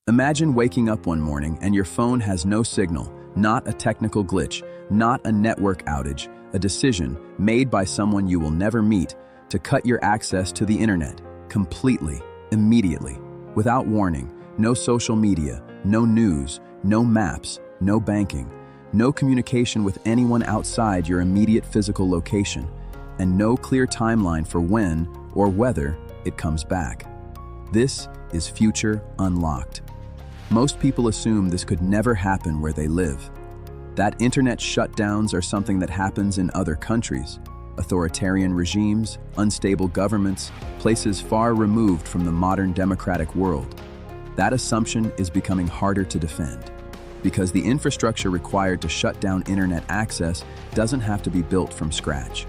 Imagine waking up one morning and your phone has no signal, not a technical glitch, not a network outage, a decision made by someone you will never meet to cut your access to the internet completely, immediately, without warning. No social media, no news, no maps, no banking, no communication with anyone outside your immediate physical location, and no clear timeline for when or whether it comes back. This is future unlocked. Most people assume this could never happen where they live. That internet shutdowns are something that happens in other countries, authoritarian regimes, unstable governments, places far removed from the modern democratic world. That assumption is becoming harder to defend, because the infrastructure required to shut down internet access doesn't have to be built from scratch.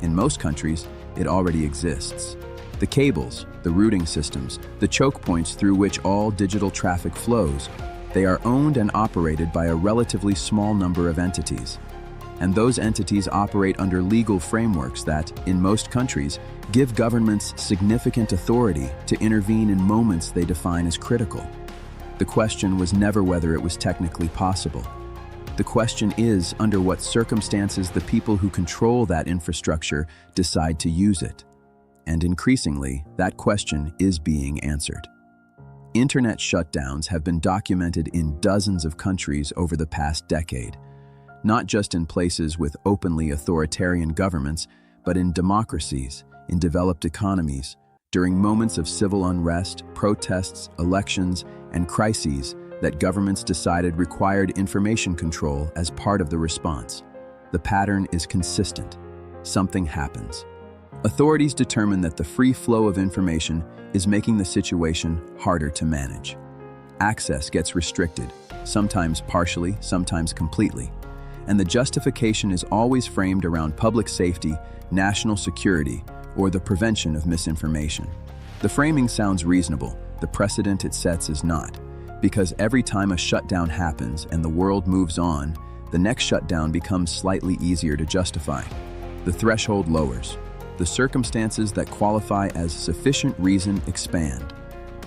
In most countries, it already exists. The cables, the routing systems, the choke points through which all digital traffic flows, they are owned and operated by a relatively small number of entities. And those entities operate under legal frameworks that, in most countries, give governments significant authority to intervene in moments they define as critical. The question was never whether it was technically possible. The question is under what circumstances the people who control that infrastructure decide to use it. And increasingly, that question is being answered. Internet shutdowns have been documented in dozens of countries over the past decade, not just in places with openly authoritarian governments, but in democracies, in developed economies, during moments of civil unrest, protests, elections, and crises that governments decided required information control as part of the response. The pattern is consistent. Something happens. Authorities determine that the free flow of information is making the situation harder to manage. Access gets restricted, sometimes partially, sometimes completely, and the justification is always framed around public safety, national security, or the prevention of misinformation. The framing sounds reasonable, the precedent it sets is not, because every time a shutdown happens and the world moves on, the next shutdown becomes slightly easier to justify. The threshold lowers. The circumstances that qualify as sufficient reason expand,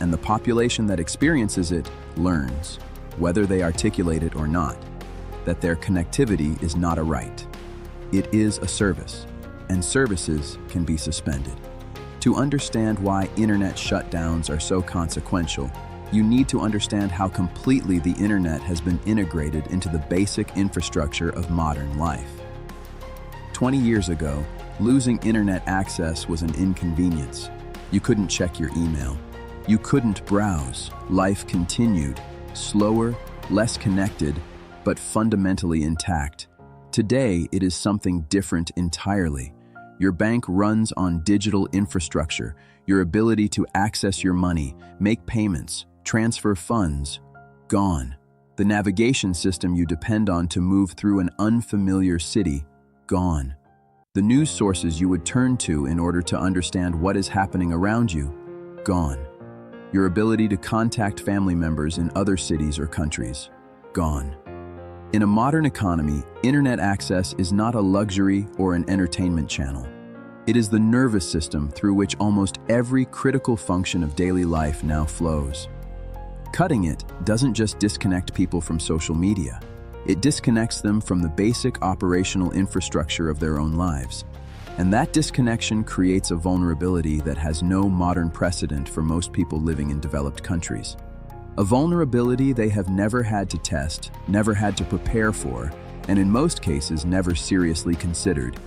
and the population that experiences it learns, whether they articulate it or not, that their connectivity is not a right. It is a service, and services can be suspended. To understand why internet shutdowns are so consequential, you need to understand how completely the internet has been integrated into the basic infrastructure of modern life. 20 years ago, losing internet access was an inconvenience. You couldn't check your email. You couldn't browse. Life continued, slower, less connected, but fundamentally intact. Today, it is something different entirely. Your bank runs on digital infrastructure. Your ability to access your money, make payments, transfer funds, gone. The navigation system you depend on to move through an unfamiliar city, gone. The news sources you would turn to in order to understand what is happening around you, gone. Your ability to contact family members in other cities or countries, gone. In a modern economy, internet access is not a luxury or an entertainment channel. It is the nervous system through which almost every critical function of daily life now flows. Cutting it doesn't just disconnect people from social media. It disconnects them from the basic operational infrastructure of their own lives. And that disconnection creates a vulnerability that has no modern precedent for most people living in developed countries. A vulnerability they have never had to test, never had to prepare for, and in most cases never seriously considered.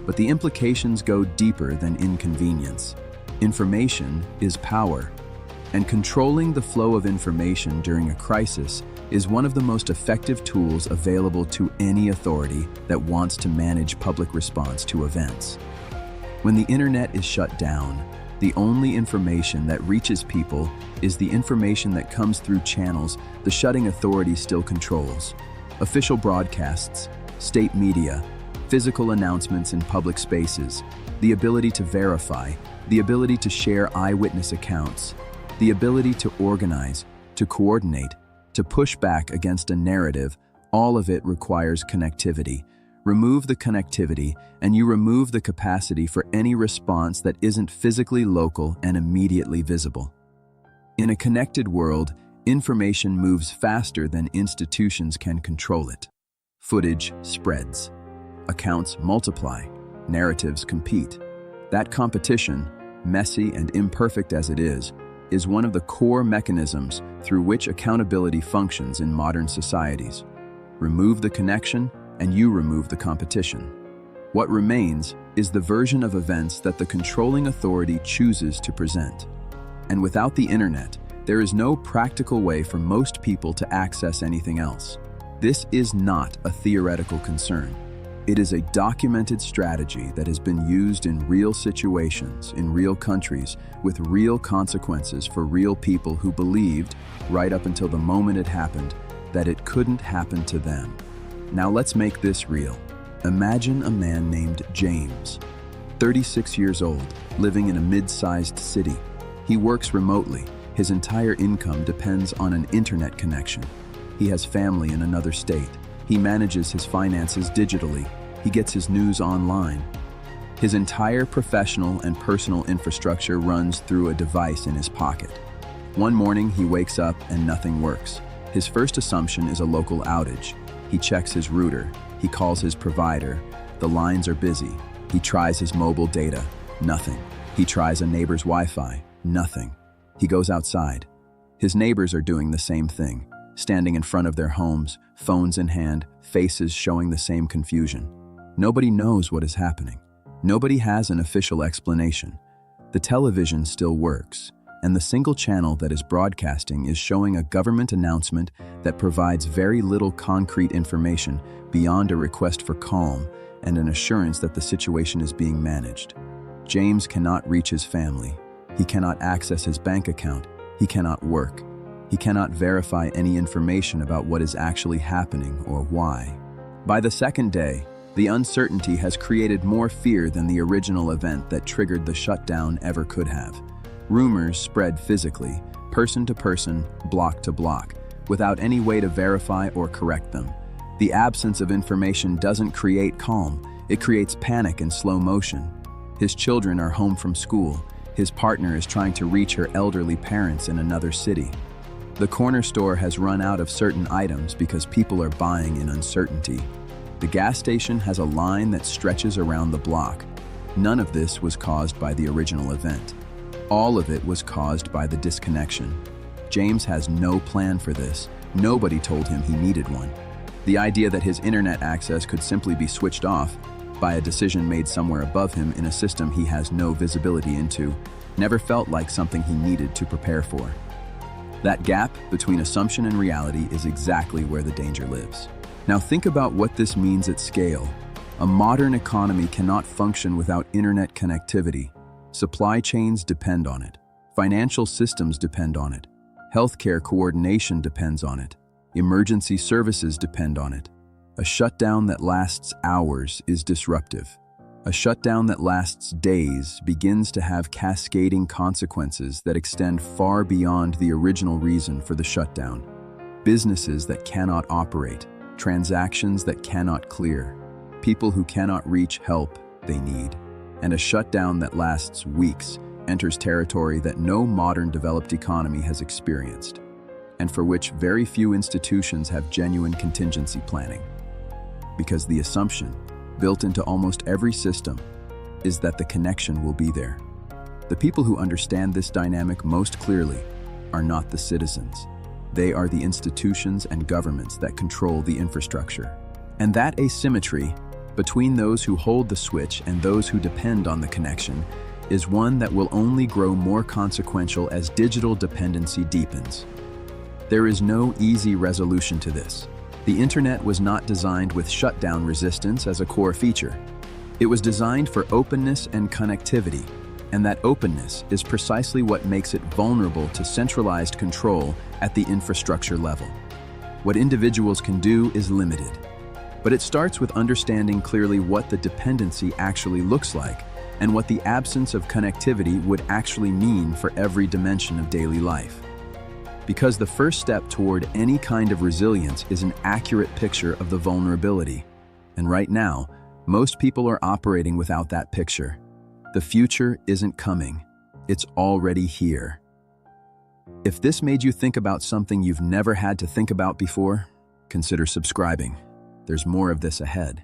But the implications go deeper than inconvenience. Information is power, and controlling the flow of information during a crisis is one of the most effective tools available to any authority that wants to manage public response to events. When the internet is shut down, the only information that reaches people is the information that comes through channels the shutting authority still controls. Official broadcasts, state media, physical announcements in public spaces, the ability to verify, the ability to share eyewitness accounts, the ability to organize, to coordinate, to push back against a narrative, all of it requires connectivity. Remove the connectivity, and you remove the capacity for any response that isn't physically local and immediately visible. In a connected world, Information moves faster than institutions can control it. Footage spreads. Accounts multiply. Narratives compete. That competition, messy and imperfect as it is one of the core mechanisms through which accountability functions in modern societies. Remove the connection, and you remove the competition. What remains is the version of events that the controlling authority chooses to present. And without the internet, there is no practical way for most people to access anything else. This is not a theoretical concern. It is a documented strategy that has been used in real situations, in real countries, with real consequences for real people who believed, right up until the moment it happened, that it couldn't happen to them. Now let's make this real. Imagine a man named James, 36 years old, living in a mid-sized city. He works remotely. His entire income depends on an internet connection. He has family in another state. He manages his finances digitally. He gets his news online. His entire professional and personal infrastructure runs through a device in his pocket. One morning, he wakes up and nothing works. His first assumption is a local outage. He checks his router. He calls his provider. The lines are busy. He tries his mobile data. Nothing. He tries a neighbor's Wi-Fi. Nothing. He goes outside. His neighbors are doing the same thing, standing in front of their homes, phones in hand, faces showing the same confusion. Nobody knows what is happening. Nobody has an official explanation. The television still works, and the single channel that is broadcasting is showing a government announcement that provides very little concrete information beyond a request for calm and an assurance that the situation is being managed. James cannot reach his family. He cannot access his bank account. He cannot work. He cannot verify any information about what is actually happening or why. By the second day, the uncertainty has created more fear than the original event that triggered the shutdown ever could have. Rumors spread physically, person to person, block to block, without any way to verify or correct them. The absence of information doesn't create calm, it creates panic in slow motion. His children are home from school. His partner is trying to reach her elderly parents in another city. The corner store has run out of certain items because people are buying in uncertainty. The gas station has a line that stretches around the block. None of this was caused by the original event. All of it was caused by the disconnection. James has no plan for this. Nobody told him he needed one. The idea that his internet access could simply be switched off by a decision made somewhere above him in a system he has no visibility into never felt like something he needed to prepare for. That gap between assumption and reality is exactly where the danger lives. Now think about what this means at scale. A modern economy cannot function without internet connectivity. Supply chains depend on it. Financial systems depend on it. Healthcare coordination depends on it. Emergency services depend on it. A shutdown that lasts hours is disruptive. A shutdown that lasts days begins to have cascading consequences that extend far beyond the original reason for the shutdown. Businesses that cannot operate, transactions that cannot clear, people who cannot reach help they need. And a shutdown that lasts weeks enters territory that no modern developed economy has experienced, and for which very few institutions have genuine contingency planning. Because the assumption, built into almost every system, is that the connection will be there. The people who understand this dynamic most clearly are not the citizens. They are the institutions and governments that control the infrastructure. And that asymmetry between those who hold the switch and those who depend on the connection is one that will only grow more consequential as digital dependency deepens. There is no easy resolution to this. The internet was not designed with shutdown resistance as a core feature. It was designed for openness and connectivity, and that openness is precisely what makes it vulnerable to centralized control at the infrastructure level. What individuals can do is limited, but it starts with understanding clearly what the dependency actually looks like and what the absence of connectivity would actually mean for every dimension of daily life. Because the first step toward any kind of resilience is an accurate picture of the vulnerability. And right now, most people are operating without that picture. The future isn't coming, it's already here. If this made you think about something you've never had to think about before, consider subscribing. There's more of this ahead.